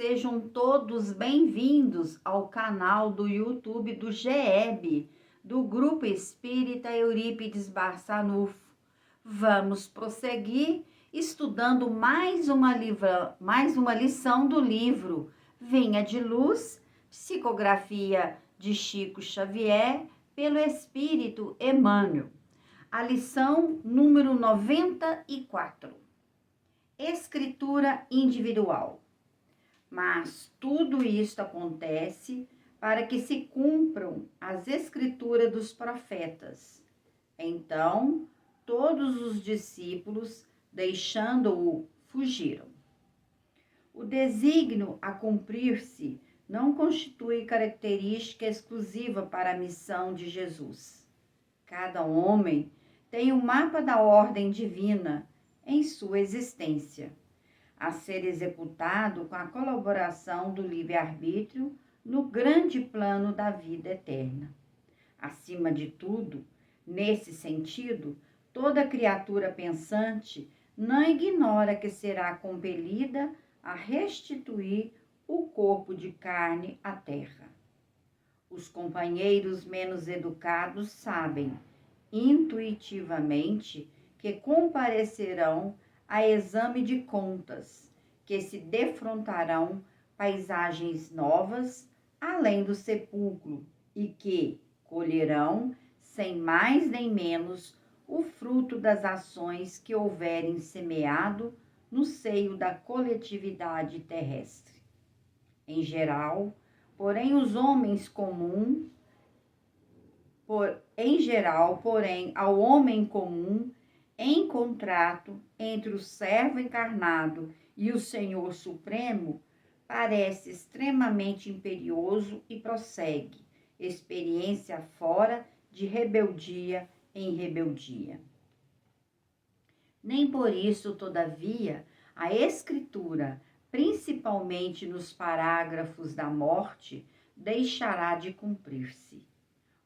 sejam todos bem-vindos ao canal do YouTube do GEB, do Grupo Espírita Eurípides Barçanufo. Vamos prosseguir estudando mais uma lição do livro Venha de Luz, psicografia de Chico Xavier, pelo Espírito Emmanuel. A lição número 94. Escritura individual. Mas tudo isto acontece para que se cumpram as escrituras dos profetas. Então, todos os discípulos, deixando-o, fugiram. O desígnio a cumprir-se não constitui característica exclusiva para a missão de Jesus. Cada homem tem um mapa da ordem divina em sua existência, a ser executado com a colaboração do livre-arbítrio no grande plano da vida eterna. Acima de tudo, nesse sentido, toda criatura pensante não ignora que será compelida a restituir o corpo de carne à terra. Os companheiros menos educados sabem, intuitivamente, que comparecerão a exame de contas, que se defrontarão paisagens novas além do sepulcro e que colherão, sem mais nem menos, o fruto das ações que houverem semeado no seio da coletividade terrestre. Em geral, porém, ao homem comum, em contrato entre o servo encarnado e o Senhor Supremo, parece extremamente imperioso e prossegue, experiência fora de rebeldia em rebeldia. Nem por isso, todavia, a Escritura, principalmente nos parágrafos da morte, deixará de cumprir-se.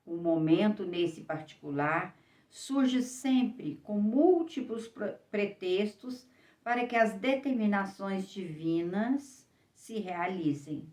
O momento, nesse particular, surge sempre com múltiplos pretextos para que as determinações divinas se realizem.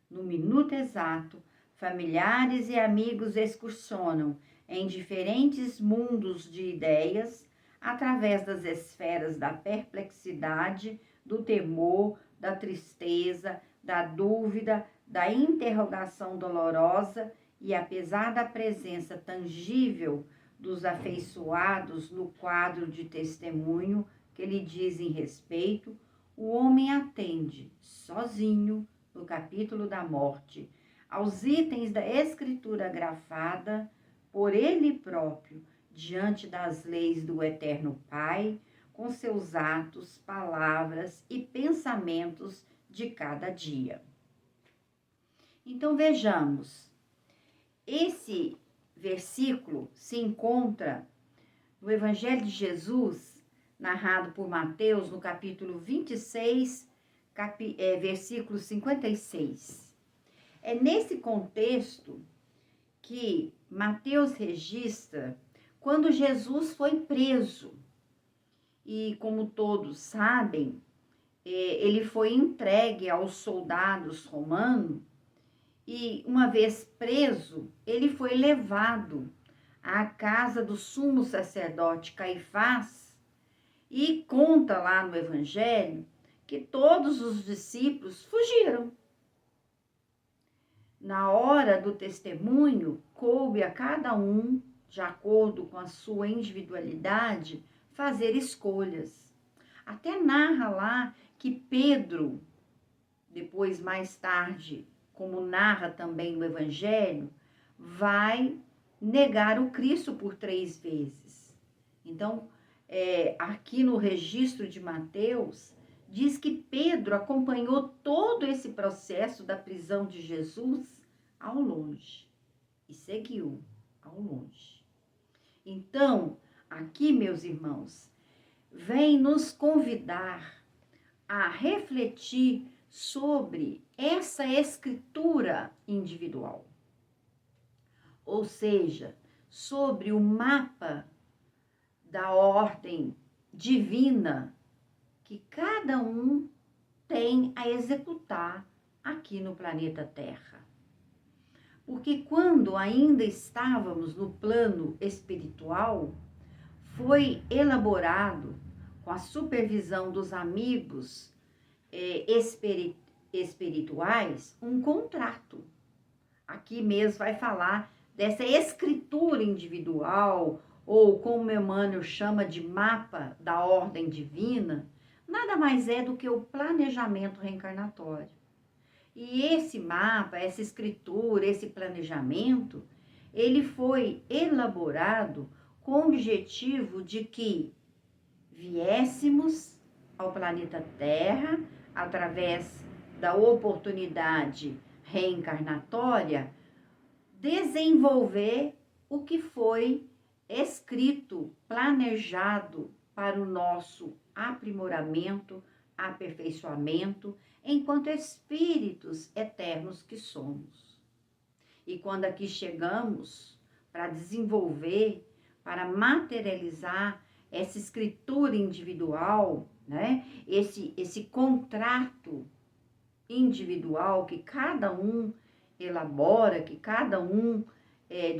No minuto exato, familiares e amigos excursionam em diferentes mundos de ideias através das esferas da perplexidade, do temor, da tristeza, da dúvida, da interrogação dolorosa e, apesar da presença tangível dos afeiçoados no quadro de testemunho que lhe dizem respeito, o homem atende, sozinho, no capítulo da morte, aos itens da escritura grafada por ele próprio, diante das leis do Eterno Pai, com seus atos, palavras e pensamentos de cada dia. Então, vejamos, esse versículo se encontra no Evangelho de Jesus, narrado por Mateus, no capítulo 26, versículo 56. É nesse contexto que Mateus registra quando Jesus foi preso. E, como todos sabem, ele foi entregue aos soldados romanos e, uma vez preso, ele foi levado à casa do sumo sacerdote Caifás e conta lá no Evangelho que todos os discípulos fugiram. Na hora do testemunho, coube a cada um, de acordo com a sua individualidade, fazer escolhas. Até narra lá que Pedro, depois mais tarde, como narra também no Evangelho, vai negar o Cristo por 3 vezes. Então, aqui no registro de Mateus, diz que Pedro acompanhou todo esse processo da prisão de Jesus ao longe e seguiu ao longe. Então, aqui, meus irmãos, vem nos convidar a refletir sobre essa escritura individual, ou seja, sobre o mapa da ordem divina que cada um tem a executar aqui no planeta Terra. Porque quando ainda estávamos no plano espiritual, foi elaborado, com a supervisão dos amigos espirituais, um contrato. Aqui mesmo vai falar dessa escritura individual, ou como Emmanuel chama de mapa da ordem divina, nada mais é do que o planejamento reencarnatório. E esse mapa, essa escritura, esse planejamento, ele foi elaborado com o objetivo de que viéssemos ao planeta Terra através da oportunidade reencarnatória, desenvolver o que foi escrito, planejado para o nosso aprimoramento, aperfeiçoamento, enquanto espíritos eternos que somos. E quando aqui chegamos para desenvolver, para materializar essa escritura individual, né? Esse contrato individual que cada um elabora, que cada um,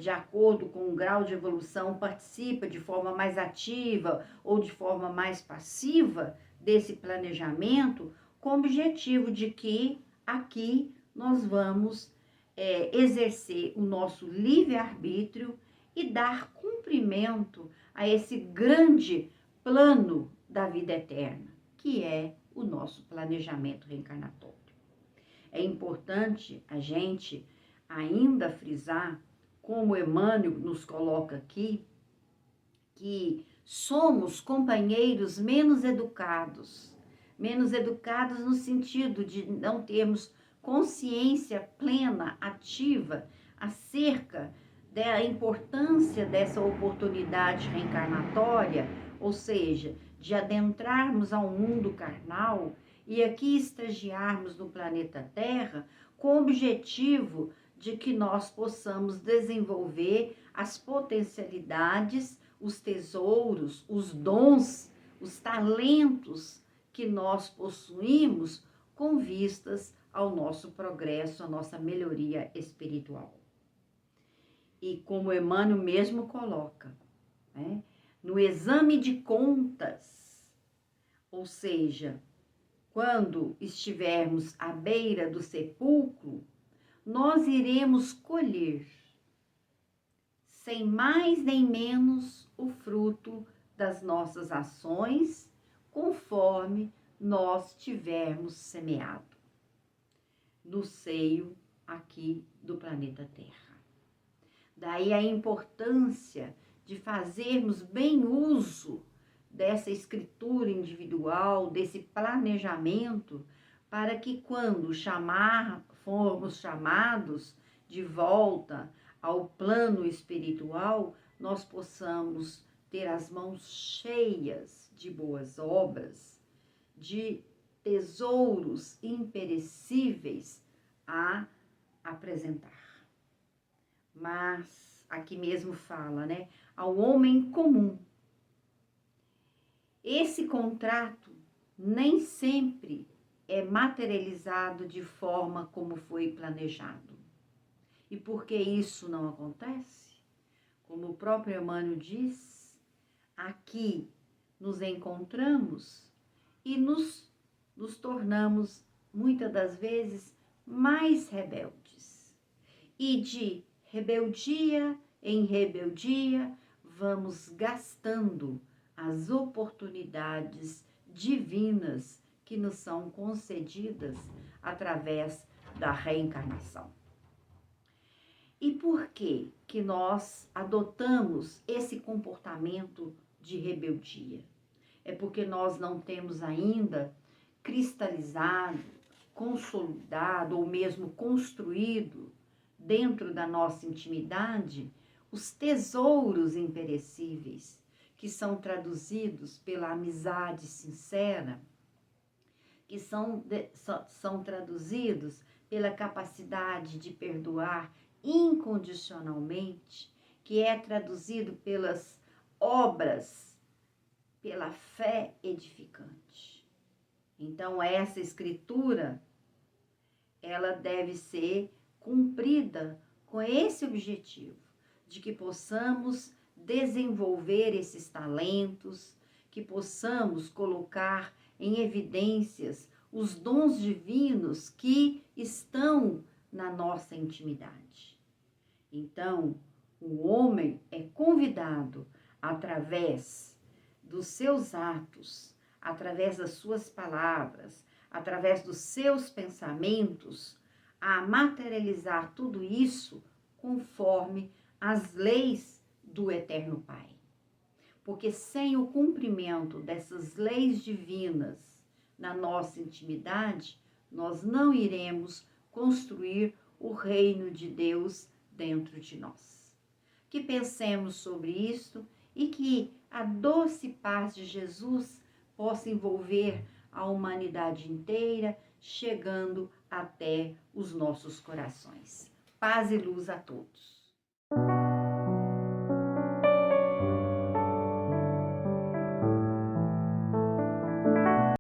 de acordo com o grau de evolução, participa de forma mais ativa ou de forma mais passiva desse planejamento, com o objetivo de que aqui nós vamos exercer o nosso livre-arbítrio e dar cumprimento a esse grande plano da vida eterna, que é o nosso planejamento reencarnatório. É importante a gente ainda frisar, como Emmanuel nos coloca aqui, que somos companheiros menos educados no sentido de não termos consciência plena, ativa, acerca da importância dessa oportunidade reencarnatória, ou seja, de adentrarmos ao mundo carnal e aqui estagiarmos no planeta Terra com o objetivo de que nós possamos desenvolver as potencialidades, os tesouros, os dons, os talentos que nós possuímos com vistas ao nosso progresso, à nossa melhoria espiritual. E como Emmanuel mesmo coloca, né, no exame de contas, ou seja, quando estivermos à beira do sepulcro, nós iremos colher, sem mais nem menos, o fruto das nossas ações, conforme nós tivermos semeado no seio aqui do planeta Terra. Daí a importância de fazermos bem uso dessa escritura individual, desse planejamento, para que quando formos chamados de volta ao plano espiritual, nós possamos ter as mãos cheias de boas obras, de tesouros imperecíveis a apresentar. Mas aqui mesmo fala, né, ao homem comum. Esse contrato nem sempre é materializado de forma como foi planejado. E por que isso não acontece? Como o próprio Emmanuel diz, aqui nos encontramos e nos tornamos, muitas das vezes, mais rebeldes. E de rebeldia em rebeldia, vamos gastando as oportunidades divinas que nos são concedidas através da reencarnação. E por que que nós adotamos esse comportamento de rebeldia? É porque nós não temos ainda cristalizado, consolidado ou mesmo construído dentro da nossa intimidade os tesouros imperecíveis que são traduzidos pela amizade sincera, que são traduzidos pela capacidade de perdoar incondicionalmente, que é traduzido pelas obras, pela fé edificante. Então, essa escritura, ela deve ser cumprida com esse objetivo, de que possamos desenvolver esses talentos, que possamos colocar em evidências os dons divinos que estão na nossa intimidade. Então, o homem é convidado, através dos seus atos, através das suas palavras, através dos seus pensamentos, a materializar tudo isso conforme as leis do Eterno Pai. Porque sem o cumprimento dessas leis divinas na nossa intimidade, nós não iremos construir o reino de Deus dentro de nós. Que pensemos sobre isso e que a doce paz de Jesus possa envolver a humanidade inteira, chegando até os nossos corações. Paz e luz a todos.